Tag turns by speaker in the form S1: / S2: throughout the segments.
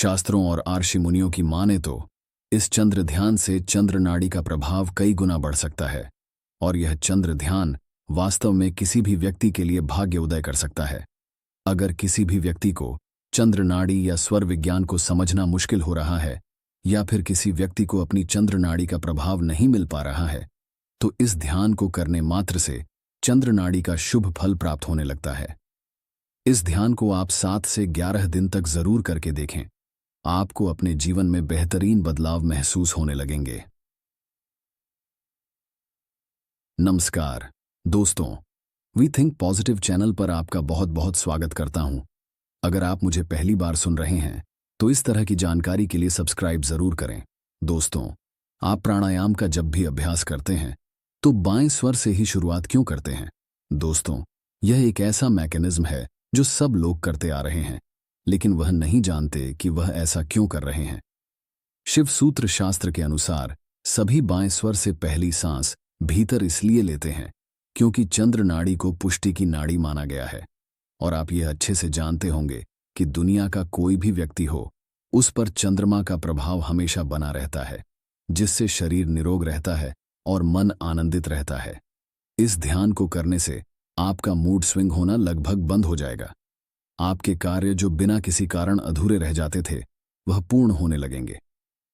S1: शास्त्रों और आर्षि मुनियों की माने तो इस चंद्र ध्यान से चंद्र नाड़ी का प्रभाव कई गुना बढ़ सकता है और यह चंद्र ध्यान वास्तव में किसी भी व्यक्ति के लिए भाग्य उदय कर सकता है। अगर किसी भी व्यक्ति को चंद्र नाड़ी या स्वर विज्ञान को समझना मुश्किल हो रहा है या फिर किसी व्यक्ति को अपनी चंद्र नाड़ी का प्रभाव नहीं मिल पा रहा है, तो इस ध्यान को करने मात्र से चंद्र नाड़ी का शुभ फल प्राप्त होने लगता है। इस ध्यान को आप 7 से 11 दिन तक जरूर करके देखें। आपको अपने जीवन में बेहतरीन बदलाव महसूस होने लगेंगे। नमस्कार दोस्तों, वी थिंक पॉजिटिव चैनल पर आपका बहुत बहुत स्वागत करता हूं। अगर आप मुझे पहली बार सुन रहे हैं तो इस तरह की जानकारी के लिए सब्सक्राइब जरूर करें। दोस्तों, आप प्राणायाम का जब भी अभ्यास करते हैं तो बाएं स्वर से ही शुरुआत क्यों करते हैं? दोस्तों, यह एक ऐसा मैकेनिज्म है जो सब लोग करते आ रहे हैं, लेकिन वह नहीं जानते कि वह ऐसा क्यों कर रहे हैं। शिव सूत्र शास्त्र के अनुसार सभी बाएं स्वर से पहली सांस भीतर इसलिए लेते हैं क्योंकि चंद्र नाड़ी को पुष्टि की नाड़ी माना गया है। और आप यह अच्छे से जानते होंगे कि दुनिया का कोई भी व्यक्ति हो, उस पर चंद्रमा का प्रभाव हमेशा बना रहता है, जिससे शरीर निरोग रहता है और मन आनंदित रहता है। इस ध्यान को करने से आपका मूड स्विंग होना लगभग बंद हो जाएगा। आपके कार्य जो बिना किसी कारण अधूरे रह जाते थे, वह पूर्ण होने लगेंगे।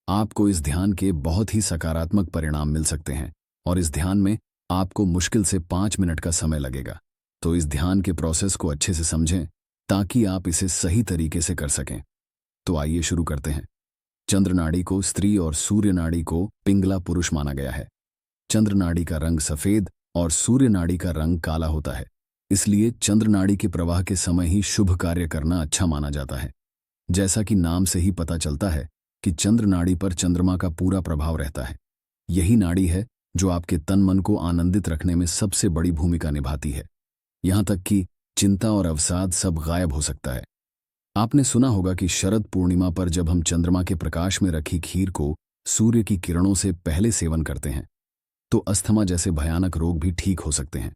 S1: आपको इस ध्यान के बहुत ही सकारात्मक परिणाम मिल सकते हैं और इस ध्यान में आपको मुश्किल से 5 मिनट का समय लगेगा। तो इस ध्यान के प्रोसेस को अच्छे से समझें ताकि आप इसे सही तरीके से कर सकें। तो आइए शुरू करते हैं। चंद्र नाड़ी को स्त्री और सूर्य नाड़ी को पिंगला पुरुष माना गया है। चंद्र नाड़ी का रंग सफेद और सूर्य नाड़ी का रंग काला होता है, इसलिए चंद्र नाड़ी के प्रवाह के समय ही शुभ कार्य करना अच्छा माना जाता है। जैसा कि नाम से ही पता चलता है कि चंद्र नाड़ी पर चंद्रमा का पूरा प्रभाव रहता है। यही नाड़ी है जो आपके तन मन को आनंदित रखने में सबसे बड़ी भूमिका निभाती है। यहां तक कि चिंता और अवसाद सब गायब हो सकता है। आपने सुना होगा कि शरद पूर्णिमा पर जब हम चंद्रमा के प्रकाश में रखी खीर को सूर्य की किरणों से पहले सेवन करते हैं तो अस्थमा जैसे भयानक रोग भी ठीक हो सकते हैं।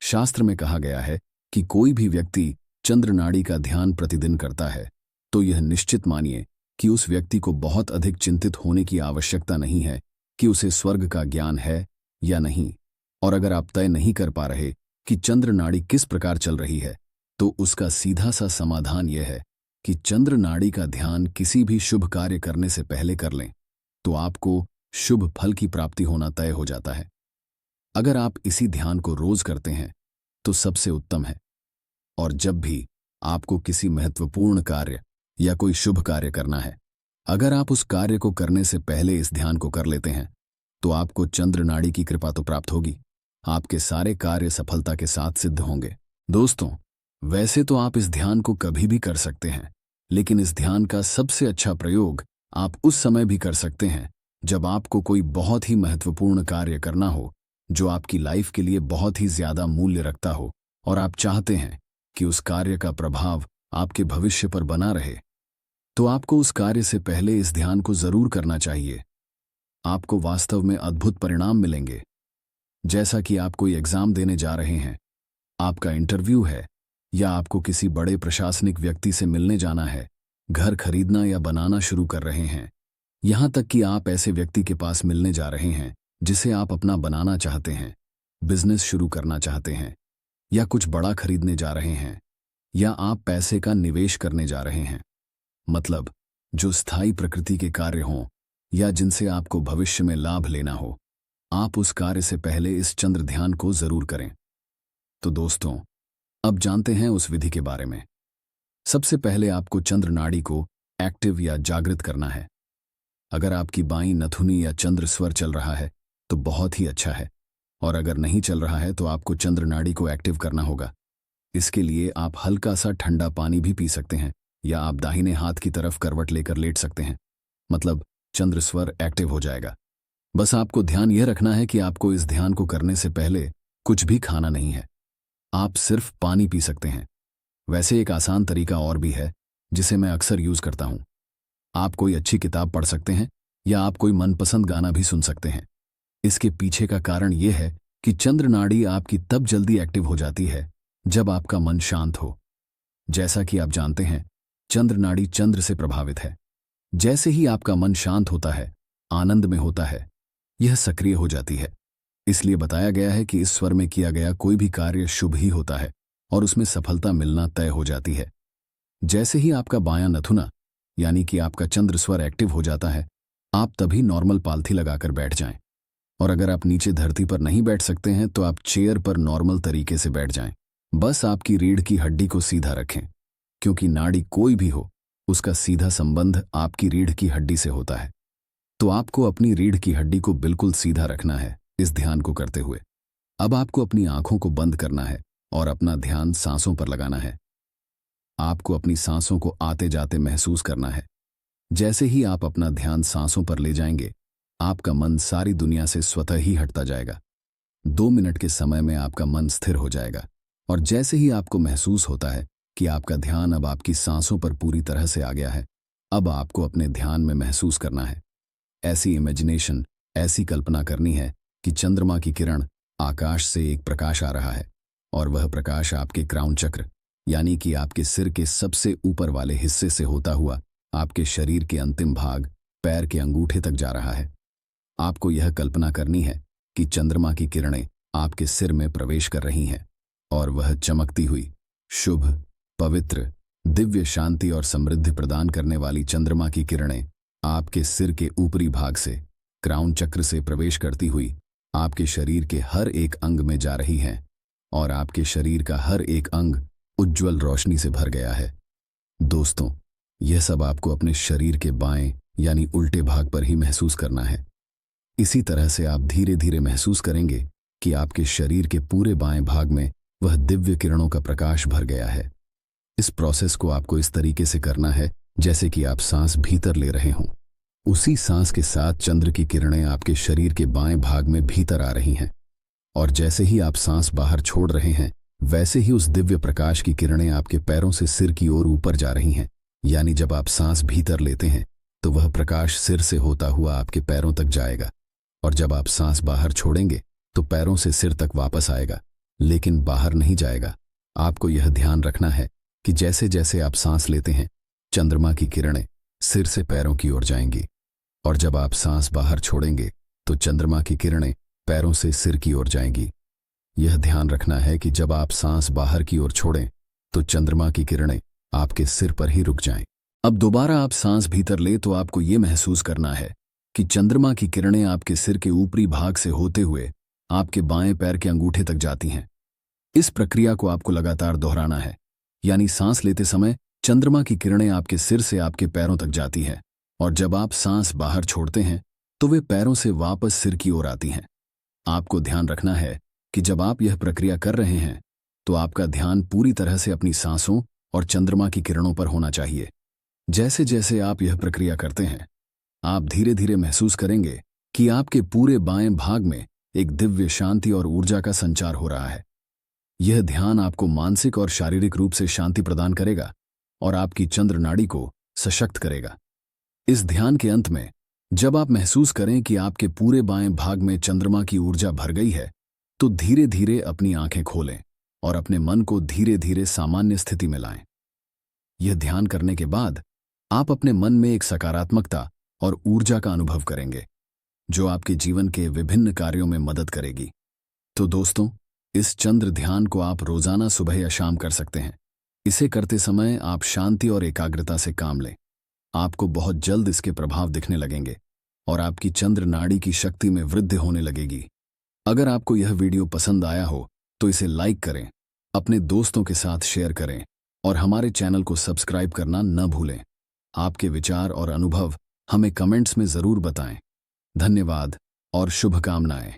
S1: शास्त्र में कहा गया है कि कोई भी व्यक्ति चंद्र नाड़ी का ध्यान प्रतिदिन करता है तो यह निश्चित मानिए कि उस व्यक्ति को बहुत अधिक चिंतित होने की आवश्यकता नहीं है कि उसे स्वर्ग का ज्ञान है या नहीं। और अगर आप तय नहीं कर पा रहे कि चंद्र नाड़ी किस प्रकार चल रही है, तो उसका सीधा सा समाधान यह है कि चंद्र नाड़ी का ध्यान किसी भी शुभ कार्य करने से पहले कर लें, तो आपको शुभ फल की प्राप्ति होना तय हो जाता है। अगर आप इसी ध्यान को रोज करते हैं तो सबसे उत्तम है। और जब भी आपको किसी महत्वपूर्ण कार्य या कोई शुभ कार्य करना है, अगर आप उस कार्य को करने से पहले इस ध्यान को कर लेते हैं तो आपको चंद्र नाड़ी की कृपा तो प्राप्त होगी। आपके सारे कार्य सफलता के साथ सिद्ध होंगे। दोस्तों, वैसे तो आप इस ध्यान को कभी भी कर सकते हैं, लेकिन इस ध्यान का सबसे अच्छा प्रयोग आप उस समय भी कर सकते हैं जब आपको कोई बहुत ही महत्वपूर्ण कार्य करना हो जो आपकी लाइफ के लिए बहुत ही ज्यादा मूल्य रखता हो और आप चाहते हैं कि उस कार्य का प्रभाव आपके भविष्य पर बना रहे। तो आपको उस कार्य से पहले इस ध्यान को जरूर करना चाहिए। आपको वास्तव में अद्भुत परिणाम मिलेंगे। जैसा कि आप कोई एग्जाम देने जा रहे हैं, आपका इंटरव्यू है, या आपको किसी बड़े प्रशासनिक व्यक्ति से मिलने जाना है, घर खरीदना या बनाना शुरू कर रहे हैं, यहां तक कि आप ऐसे व्यक्ति के पास मिलने जा रहे हैं जिसे आप अपना बनाना चाहते हैं, बिजनेस शुरू करना चाहते हैं, या कुछ बड़ा खरीदने जा रहे हैं, या आप पैसे का निवेश करने जा रहे हैं, मतलब जो स्थायी प्रकृति के कार्य हों या जिनसे आपको भविष्य में लाभ लेना हो, आप उस कार्य से पहले इस चंद्र ध्यान को जरूर करें। तो दोस्तों, अब जानते हैं उस विधि के बारे में। सबसे पहले आपको चंद्र नाड़ी को एक्टिव या जागृत करना है। अगर आपकी बाईं नथुनी या चंद्र स्वर चल रहा है तो बहुत ही अच्छा है, और अगर नहीं चल रहा है तो आपको चंद्र नाड़ी को एक्टिव करना होगा। इसके लिए आप हल्का सा ठंडा पानी भी पी सकते हैं या आप दाहिने हाथ की तरफ करवट लेकर लेट सकते हैं, मतलब चंद्र स्वर एक्टिव हो जाएगा। बस आपको ध्यान यह रखना है कि आपको इस ध्यान को करने से पहले कुछ भी खाना नहीं है, आप सिर्फ पानी पी सकते हैं। वैसे एक आसान तरीका और भी है जिसे मैं अक्सर यूज करता हूं। आप कोई अच्छी किताब पढ़ सकते हैं या आप कोई मनपसंद गाना भी सुन सकते हैं। इसके पीछे का कारण यह है कि चंद्र नाड़ी आपकी तब जल्दी एक्टिव हो जाती है जब आपका मन शांत हो। जैसा कि आप जानते हैं, चंद्र नाड़ी चंद्र से प्रभावित है। जैसे ही आपका मन शांत होता है, आनंद में होता है, यह सक्रिय हो जाती है। इसलिए बताया गया है कि इस स्वर में किया गया कोई भी कार्य शुभ ही होता है और उसमें सफलता मिलना तय हो जाती है। जैसे ही आपका बायां नथुना यानी कि आपका चंद्र स्वर एक्टिव हो जाता है, आप तभी नॉर्मल पालथी लगाकर बैठ जाएं। और अगर आप नीचे धरती पर नहीं बैठ सकते हैं तो आप चेयर पर नॉर्मल तरीके से बैठ जाएं। बस आपकी रीढ़ की हड्डी को सीधा रखें, क्योंकि नाड़ी कोई भी हो, उसका सीधा संबंध आपकी रीढ़ की हड्डी से होता है। तो आपको अपनी रीढ़ की हड्डी को बिल्कुल सीधा रखना है इस ध्यान को करते हुए। अब आपको अपनी आंखों को बंद करना है और अपना ध्यान सांसों पर लगाना है। आपको अपनी सांसों को आते जाते महसूस करना है। जैसे ही आप अपना ध्यान सांसों पर ले जाएंगे, आपका मन सारी दुनिया से स्वतः ही हटता जाएगा। 2 मिनट के समय में आपका मन स्थिर हो जाएगा और जैसे ही आपको महसूस होता है कि आपका ध्यान अब आपकी सांसों पर पूरी तरह से आ गया है, अब आपको अपने ध्यान में महसूस करना है। ऐसी इमेजिनेशन, ऐसी कल्पना करनी है कि चंद्रमा की किरण आकाश से एक प्रकाश आ रहा है और वह प्रकाश आपके क्राउन चक्र यानी कि आपके सिर के सबसे ऊपर वाले हिस्से से होता हुआ आपके शरीर के अंतिम भाग, पैर के अंगूठे तक जा रहा है। आपको यह कल्पना करनी है कि चंद्रमा की किरणें आपके सिर में प्रवेश कर रही हैं और वह चमकती हुई, शुभ, पवित्र, दिव्य शांति और समृद्धि प्रदान करने वाली चंद्रमा की किरणें आपके सिर के ऊपरी भाग से, क्राउन चक्र से प्रवेश करती हुई आपके शरीर के हर एक अंग में जा रही हैं और आपके शरीर का हर एक अंग उज्ज्वल रोशनी से भर गया है। दोस्तों, यह सब आपको अपने शरीर के बाएं यानी उल्टे भाग पर ही महसूस करना है। इसी तरह से आप धीरे धीरे महसूस करेंगे कि आपके शरीर के पूरे बाएं भाग में वह दिव्य किरणों का प्रकाश भर गया है। इस प्रोसेस को आपको इस तरीके से करना है जैसे कि आप सांस भीतर ले रहे हों। उसी सांस के साथ चंद्र की किरणें आपके शरीर के बाएं भाग में भीतर आ रही हैं और जैसे ही आप सांस बाहर छोड़ रहे हैं, वैसे ही उस दिव्य प्रकाश की किरणें आपके पैरों से सिर की ओर ऊपर जा रही हैं। यानी जब आप सांस भीतर लेते हैं तो वह प्रकाश सिर से होता हुआ आपके पैरों तक जाएगा और जब आप सांस बाहर छोड़ेंगे तो पैरों से सिर तक वापस आएगा, लेकिन बाहर नहीं जाएगा। आपको यह ध्यान रखना है कि जैसे जैसे आप सांस लेते हैं, चंद्रमा की किरणें सिर से पैरों की ओर जाएंगी और जब आप सांस बाहर छोड़ेंगे तो चंद्रमा की किरणें पैरों से सिर की ओर जाएंगी। यह ध्यान रखना है कि जब आप सांस बाहर की ओर छोड़ें तो चंद्रमा की किरणें आपके सिर पर ही रुक जाएं। अब दोबारा आप सांस भीतर ले तो आपको यह महसूस करना है कि चंद्रमा की किरणें आपके सिर के ऊपरी भाग से होते हुए आपके बाएं पैर के अंगूठे तक जाती हैं। इस प्रक्रिया को आपको लगातार दोहराना है। यानी सांस लेते समय चंद्रमा की किरणें आपके सिर से आपके पैरों तक जाती हैं और जब आप सांस बाहर छोड़ते हैं तो वे पैरों से वापस सिर की ओर आती हैं। आपको ध्यान रखना है कि जब आप यह प्रक्रिया कर रहे हैं तो आपका ध्यान पूरी तरह से अपनी सांसों और चंद्रमा की किरणों पर होना चाहिए। जैसे जैसे आप यह प्रक्रिया करते हैं, आप धीरे धीरे महसूस करेंगे कि आपके पूरे बाएं भाग में एक दिव्य शांति और ऊर्जा का संचार हो रहा है। यह ध्यान आपको मानसिक और शारीरिक रूप से शांति प्रदान करेगा और आपकी चंद्र नाड़ी को सशक्त करेगा। इस ध्यान के अंत में जब आप महसूस करें कि आपके पूरे बाएं भाग में चंद्रमा की ऊर्जा भर गई है, तो धीरे धीरे अपनी आंखें खोलें और अपने मन को धीरे धीरे सामान्य स्थिति में लाएं। यह ध्यान करने के बाद आप अपने मन में एक सकारात्मकता और ऊर्जा का अनुभव करेंगे, जो आपके जीवन के विभिन्न कार्यों में मदद करेगी। तो दोस्तों, इस चंद्र ध्यान को आप रोजाना सुबह या शाम कर सकते हैं। इसे करते समय आप शांति और एकाग्रता से काम लें। आपको बहुत जल्द इसके प्रभाव दिखने लगेंगे और आपकी चंद्र नाड़ी की शक्ति में वृद्धि होने लगेगी। अगर आपको यह वीडियो पसंद आया हो तो इसे लाइक करें, अपने दोस्तों के साथ शेयर करें और हमारे चैनल को सब्सक्राइब करना न भूलें। आपके विचार और अनुभव हमें कमेंट्स में जरूर बताएं। धन्यवाद और शुभकामनाएं।